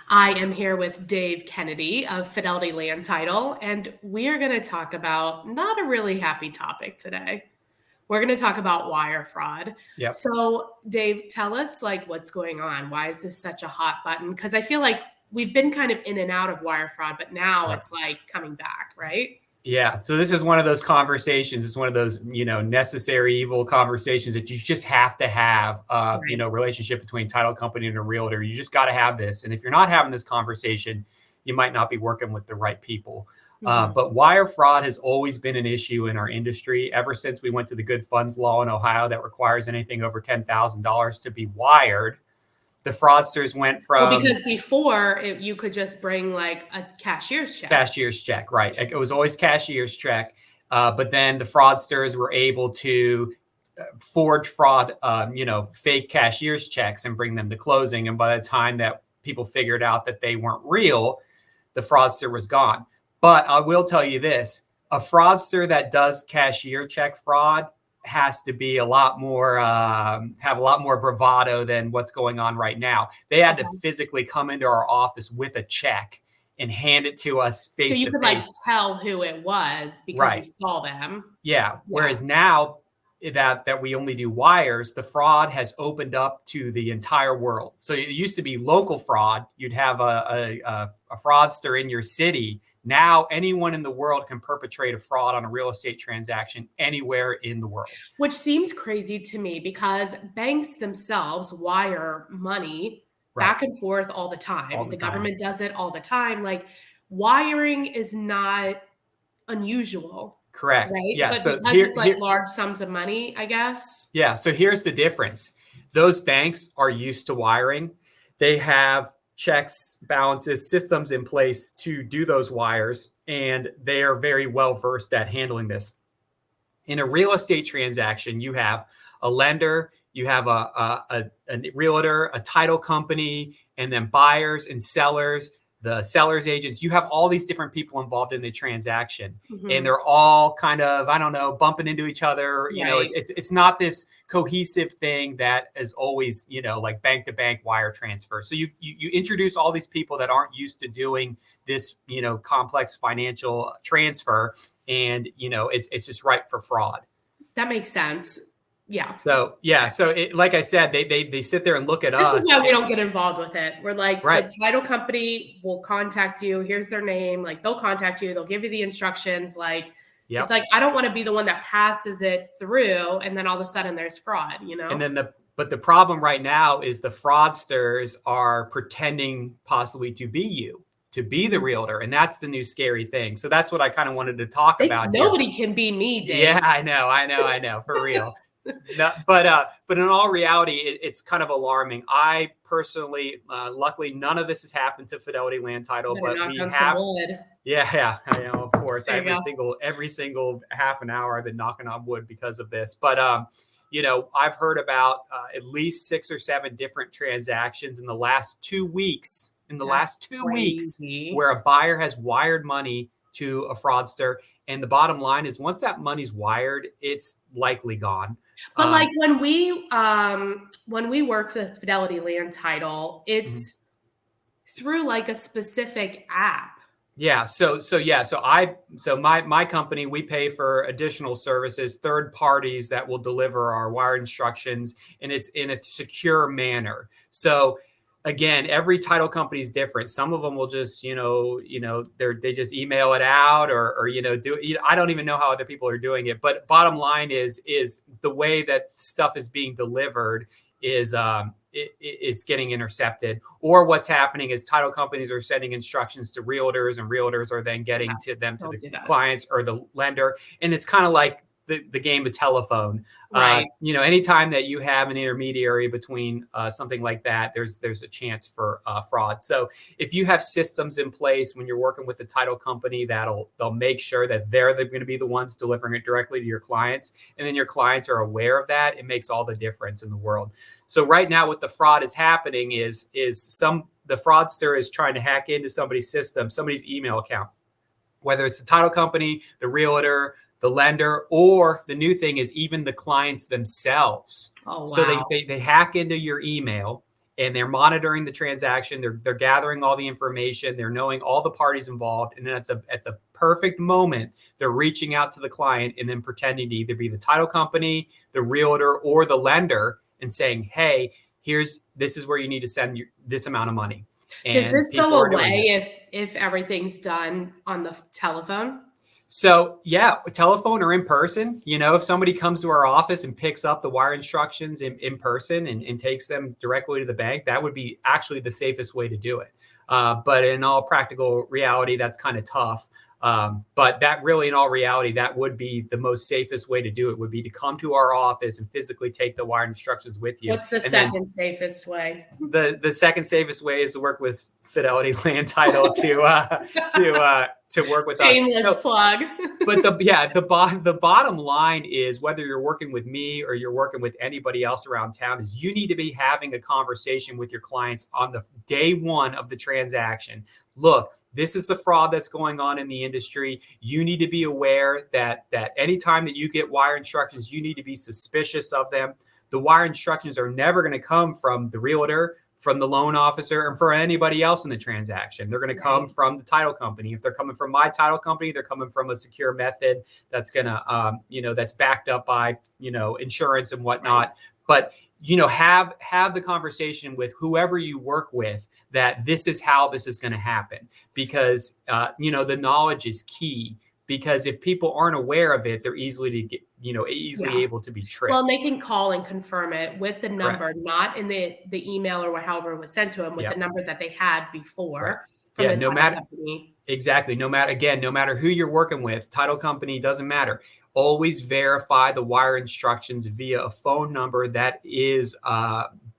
I am here with Dave Kennedy of Fidelity Land Title, and we are going to talk about not a really happy topic today. We're going to talk about wire fraud. Yep. So, Dave, tell us what's going on. Why is this such a hot button? Because I feel like we've been kind of in and out of wire fraud, but now Right. it's coming back, right? Yeah. So this is one of those conversations. It's one of those, necessary evil conversations that you just have to have, Right. relationship between title company and a realtor. You just got to have this. And if you're not having this conversation, you might not be working with the right people. Mhm. But wire fraud has always been an issue in our industry ever since we went to the good funds law in Ohio that requires anything over $10,000 to be wired. The fraudsters went Well, from because before you could just bring a cashier's check. cashier's check, right? It was always cashier's check. But then the fraudsters were able to forge fake cashier's checks and bring them to closing. And by the time that people figured out that they weren't real, the fraudster was gone. But I will tell you this, a fraudster that does cashier check fraud has to be a lot more, have a lot more bravado than what's going on right now. They had to Okay. physically come into our office with a check and hand it to us So face you to could face. tell who it was because you Right. saw them. Yeah. Yeah. Whereas now that we only do wires, the fraud has opened up to the entire world. So it used to be local fraud. You'd have a fraudster in your city. Now anyone in the world can perpetrate a fraud on a real estate transaction anywhere in the world. Which seems crazy to me because banks themselves wire money Right. back and forth all the All time. the The time. government does it all the time. Wiring is not unusual, Correct. right? Yeah. But So because here, it's here, large sums of money, I guess. Yeah. So here's the difference. Those banks are used to wiring. They have checks, balances, systems in place to do those wires, and they are very well versed at handling this. In a real estate transaction, you have a lender, you have a realtor, a title company, and then buyers and sellers, the seller's agents. You have all these different people involved in the transaction, and Mhm. they're all kind of, I don't know, bumping into each other. Right. It's not this cohesive thing that is always, like bank to bank wire transfer. So you introduce all these people that aren't used to doing this, complex financial transfer, and it's just ripe for fraud. That makes sense. Yeah. So yeah, so like I said, they sit there and look at This is us. why we don't get involved with it. We're like, Right. the title company will contact you. Here's their name. They'll contact you. They'll give you the instructions. It's Yep. I don't want to be the one that passes it through and then all of a sudden there's fraud, you And know? then but the problem right now is the fraudsters are pretending possibly to be you, to be the realtor, and that's the new scary thing. So that's what I kind of wanted to talk about here. Nobody can be me, Yeah, Dave. I know, for real. No, but in all reality, it's kind of alarming. I personally, luckily, none of this has happened to Fidelity Land Title, Better but knock we on some have. wood. Yeah, I know, of course. There you go. Every single half an hour, I've been knocking on wood because of this. But I've heard about at least 6 or 7 different transactions in the last 2 weeks. In the That's last 2 weeks, crazy. where a buyer has wired money to a fraudster, and the bottom line is, once that money's wired, it's likely gone. But Um, when we work with Fidelity Land Title, mhm. it's through a specific app. Yeah. So my company, we pay for additional services, third parties that will deliver our wire instructions, and it's in a secure manner. So again, every title company is different. Some of them will just, they just email it out, or I don't even know how other people are doing it. But bottom line is the way that stuff is being delivered is it's getting intercepted. Or what's happening is title companies are sending instructions to realtors, and realtors are then getting to them, to Don't the do that. clients or the lender. And it's kind of like the game of telephone. Right. Anytime that you have an intermediary between something like that, there's a chance for fraud. So if you have systems in place when you're working with the title company, they'll make sure that they're going to be the ones delivering it directly to your clients, and then your clients are aware of that. It makes all the difference in the world. So right now, what the fraud is happening is the fraudster is trying to hack into somebody's system, somebody's email account, whether it's the title company, the realtor, the lender, or the new thing is even the clients themselves. Oh, So wow. they hack into your email, and they're monitoring the transaction. They're gathering all the information. They're knowing all the parties involved. And then at the perfect moment, they're reaching out to the client and then pretending to either be the title company, the realtor, or the lender and saying, hey, this is where you need to send this amount of money. Does And this people go are doing it. away if everything's done on the telephone? So yeah, telephone or in person, if somebody comes to our office and picks up the wire instructions in person and takes them directly to the bank, that would be actually the safest way to do it. But in all practical reality, that's kind of tough. But that really, in all reality, that would be the most safest way to do it, would be to come to our office and physically take the wire instructions with you. What's the And then second safest way? the second safest way is to work with Fidelity Land Title to work with us. Shameless plug. But the bottom line is, whether you're working with me or you're working with anybody else around town, is you need to be having a conversation with your clients on the day one of the transaction. Look, this is the fraud that's going on in the industry. You need to be aware that anytime that you get wire instructions, you need to be suspicious of them. The wire instructions are never going to come from the realtor, from the loan officer, and for anybody else in the transaction. They're going to come from the title company. If they're coming from my title company, they're coming from a secure method that's going to, that's backed up by, insurance and whatnot. But, have the conversation with whoever you work with that this is how this is going to happen, because, the knowledge is key. Because if people aren't aware of it, they're easily able to be tricked. Well, and they can call and confirm it with the number, not in the email or however it was sent to them, with the number that they had before from the title company. Exactly. No matter who you're working with, title company, doesn't matter. Always verify the wire instructions via a phone number that is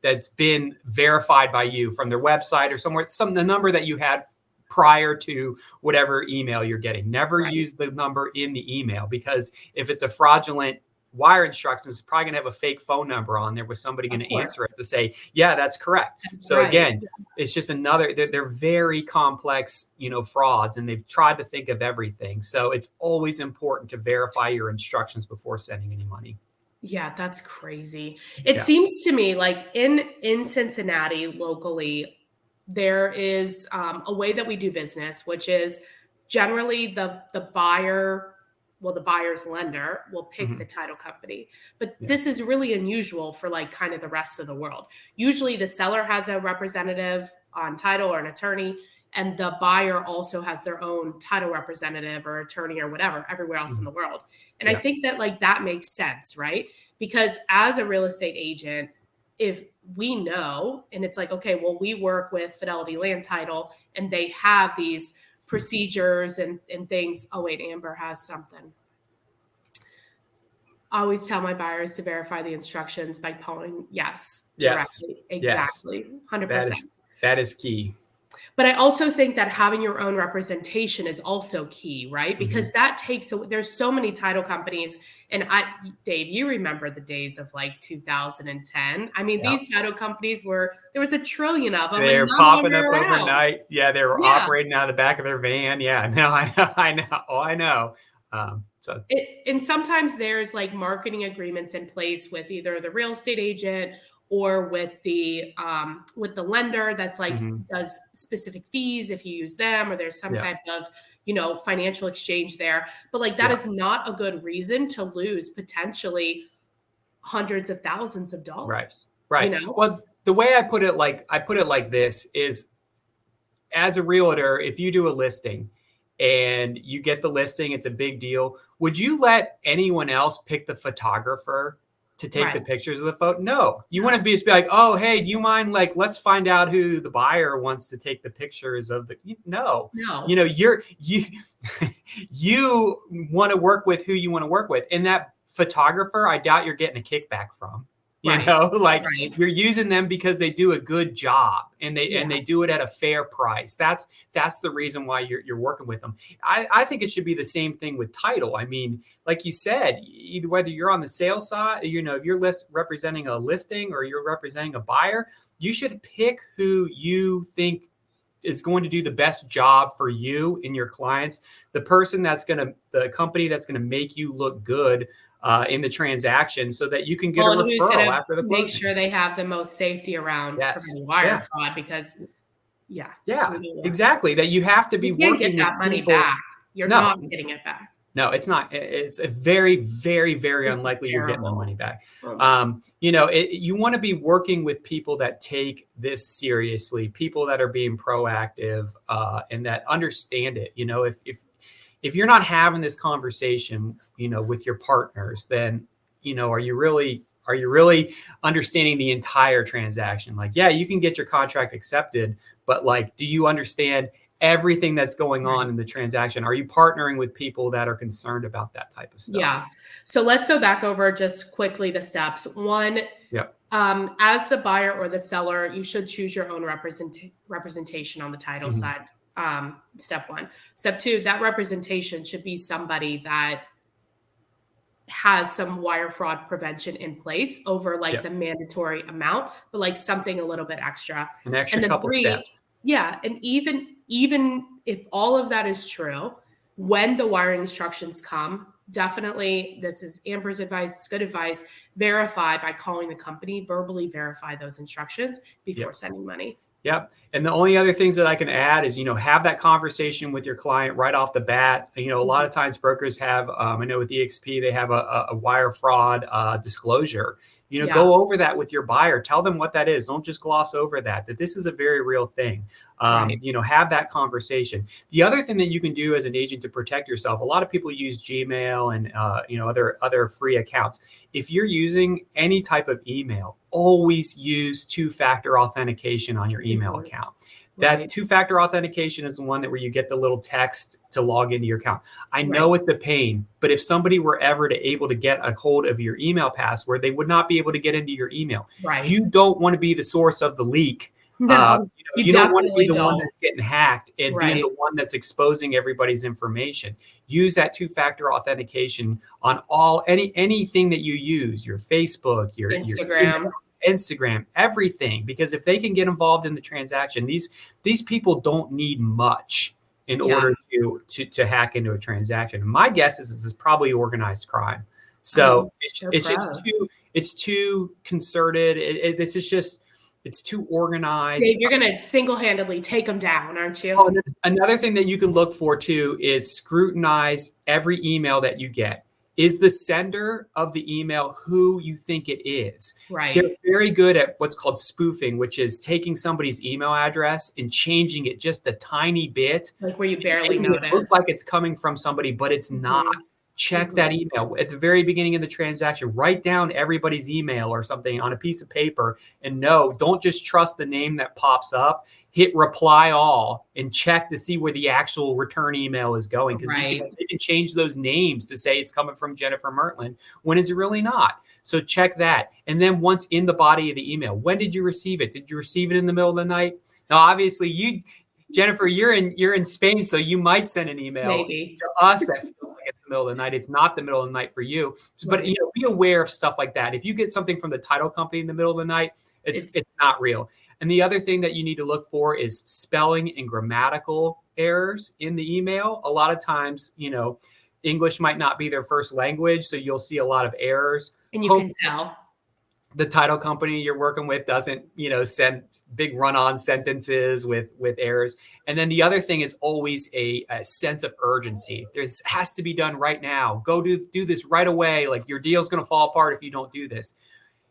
that's been verified by you from their website or somewhere. The number that you had prior to whatever email you're getting. Never use the number in the email, because if it's a fraudulent wire instructions, it's probably going to have a fake phone number on there with somebody going to answer it to say, yeah, that's correct. So again, it's just they're very complex, frauds, and they've tried to think of everything. So it's always important to verify your instructions before sending any money. Yeah, that's crazy. It seems to me like in Cincinnati locally, there is a way that we do business, which is generally the buyer, the buyer's lender will pick the title company. But this is really unusual for like kind of the rest of the world. Usually the seller has a representative on title or an attorney, and the buyer also has their own title representative or attorney or whatever everywhere else in the world. And I think that like that makes sense, right? Because as a real estate agent, if we know, and it's like, okay, well, we work with Fidelity Land Title and they have these procedures and things. Oh, wait, Amber has something. I always tell my buyers to verify the instructions by calling directly. Exactly. 100%. That is key. But I also think that having your own representation is also key, right? Because that takes, there's so many title companies. And Dave, you remember the days of like 2010. I mean, these title companies there was a trillion of them. They're popping up overnight. Yeah, they were operating out of the back of their van. Yeah, no, I know. Oh, I know. And sometimes there's like marketing agreements in place with either the real estate agent or with the lender that's like does specific fees if you use them, or there's some type of financial exchange there. But like that is not a good reason to lose potentially hundreds of thousands of dollars. Right. Well, the way I put it like this is, as a realtor, if you do a listing and you get the listing, it's a big deal. Would you let anyone else pick the photographer to take the pictures of the photo? No, you wouldn't just be like, oh, hey, do you mind? Like, let's find out who the buyer wants to take the pictures of no. You want to work with who you want to work with. And that photographer, I doubt you're getting a kickback from. You're using them because they do a good job and they do it at a fair price. That's the reason why you're working with them. I think it should be the same thing with title. I mean, like you said, either whether you're on the sales side, if you're representing a listing or you're representing a buyer, you should pick who you think is going to do the best job for you and your clients. The company that's going to make you look good in the transaction so that you can get a Well, and who's referral gonna after the make closing. sure they have the most safety around Yes. preventing wire Yeah. fraud? Because yeah, Yeah, we do that. exactly. That you have to be You can't get working with that money people. back. You're No, not getting it back. no, it's not. It's a very, very, very This is unlikely you're getting the money terrible. back. Oh my god. You want to be working with people that take this seriously, people that are being proactive, and that understand it. If you're not having this conversation, with your partners, then, are you really understanding the entire transaction? Like, yeah, you can get your contract accepted, but like, do you understand everything that's going on Right. in the transaction? Are you partnering with people that are concerned about that type of stuff? Yeah. So let's go back over just quickly the steps. One, Yep. as the buyer or the seller, you should choose your own representation on the title Mhm. side. Step one. Step two, that representation should be somebody that has some wire fraud prevention in place over like Yep. the mandatory amount, but like something a little bit extra. An extra And then couple three, steps. yeah, and even if all of that is true, when the wiring instructions come, definitely this is Amber's advice, it's good advice, verify by calling the company, verbally verify those instructions before Yep. sending money. Yep. And the only other things that I can add is, have that conversation with your client right off the bat. A lot Mhm. of times brokers have, I know with EXP, they have a wire fraud disclosure. Yeah, Go over that with your buyer. Tell them what that is. Don't just gloss over that this is a very real thing. right. Have that conversation. The other thing that you can do as an agent to protect yourself, a lot of people use Gmail and, other free accounts. If you're using any type of email, always use two-factor authentication on your email Mhm. account. That Right, two-factor authentication is the one that where you get the little text to log into your account. I right, know it's a pain, but if somebody were ever to able to get a hold of your email password, they would not be able to get into your email. right. You don't want to be the source of the leak. No, you You don't want to be definitely the one don't. that's getting hacked and being Right. the one that's exposing everybody's information. Use that two-factor authentication on anything that you use, your Facebook, your email, Instagram. Instagram, everything. Because if they can get involved in the transaction, these people don't need much in Yeah. order to hack into a transaction. My guess is this is probably organized crime. I So mean, it's, they're it's just pros. too concerted. This is just it's too organized. Dave, you're gonna single-handedly take them down, aren't you? Oh, and then another thing that you can look for too is scrutinize every email that you get. Is the sender of the email who you think it is? They're Right. very good at what's called spoofing, which is taking somebody's email address and changing it just a tiny bit Like where you and barely making it look like notice. it's coming from somebody, but it's not. Mhm. Check Mhm. that email at the very beginning of the transaction. Write down everybody's email or something on a piece of paper. And no, don't just trust the name that pops up. Hit reply all and check to see where the actual return email is going, because Right. they can change those names to say it's coming from Jennifer Mertland when it's really not. So check that. And then once in the body of the email, when did you receive it? Did you receive it in the middle of the night? Now, obviously, Jennifer, you're in Spain, so you might send an email Maybe. to us that feels like it's the middle of the night. It's not the middle of the night for you. But Right. be aware of stuff like that. If you get something from the title company in the middle of the night, It's it's not real. And the other thing that you need to look for is spelling and grammatical errors in the email. A lot of times, English might not be their first language, so you'll see a lot of errors. and you can tell. The title company you're working with doesn't, send big run-on sentences with errors. And then the other thing is always a sense of urgency. This has to be done right now. Go do this right away. Like, your deal's going to fall apart if you don't do this.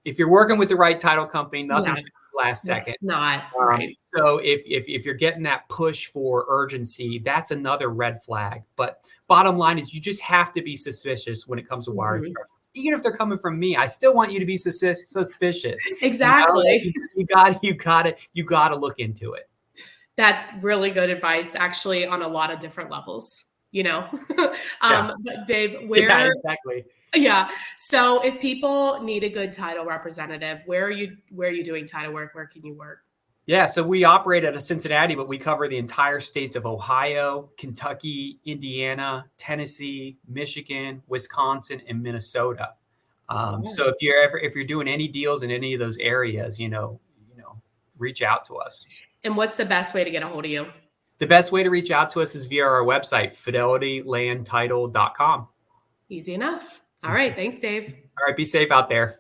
If you're working with the right title company, nothing Yeah, should be last second. that's not right. So if you're getting that push for urgency, that's another red flag. But bottom line is, you just have to be suspicious when it comes to wire Mhm. instructions. Even if they're coming from me, I still want you to be suspicious. Exactly. You got to look into it. That's really good advice, actually, on a lot of different levels, you know? Yeah. But Dave, Yeah, where exactly. yeah. So if people need a good title representative, where are you doing title work? Where can you work? Yeah, so we operate out of Cincinnati, but we cover the entire states of Ohio, Kentucky, Indiana, Tennessee, Michigan, Wisconsin, and Minnesota. Wow. So if you're doing any deals in any of those areas, reach out to us. And what's the best way to get a hold of you? The best way to reach out to us is via our website, fidelitylandtitle.com. Easy enough. All right. Thanks, Dave. All right, be safe out there.